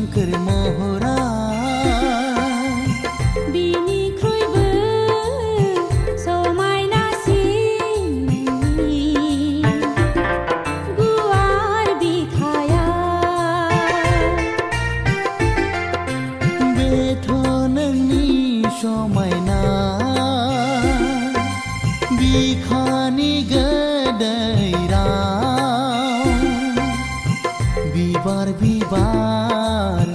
सोमखोर महरा बिनिख्रुइबो समायनासिन नोंनि गुवार बिखाया बेथ' नोंनि समायना बिखानि गोदै राव बिबार बिबार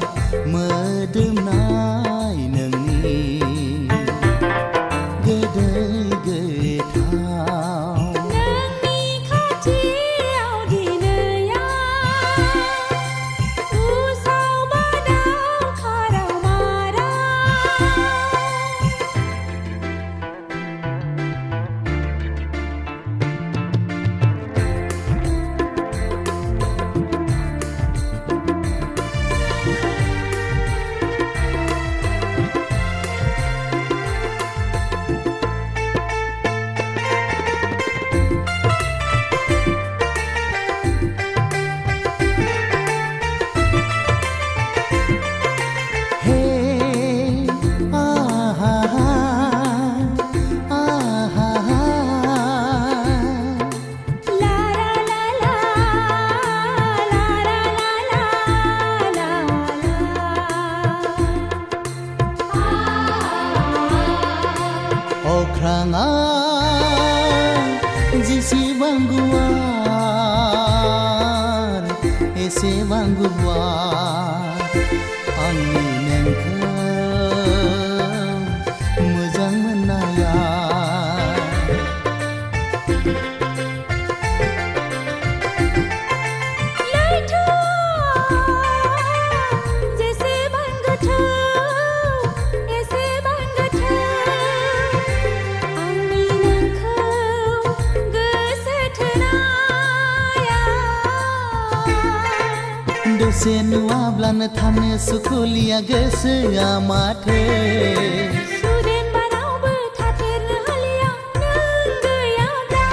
मोदोमनाय नोंनि गोदै गोथाव नोंनि खाथियाव दिनैया उसाव बादाव खाराव माराव अख्राङा जेसेबां गुवार एसेबां गुवार आंनि नोंखौ मोजां मोननाया जेसेबां गोथौ एसेबां गोथौ आंनि नोंखौ गोसो थोनाया दसे नुवाब्लानो थानो सुखुलिया गोसोआ माथो सुदेम बारावबो थाथेरनो हालिया नों गैयाब्ला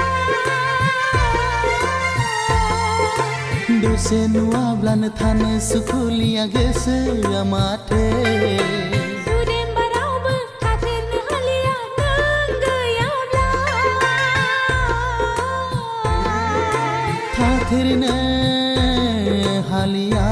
दसे नुवाब्लानो थानो सुखुलिया गोसोआ माथो सुदेम बारावबो थाथेरनो हालिया नों गैयाब्ला थाथेरनो हालिया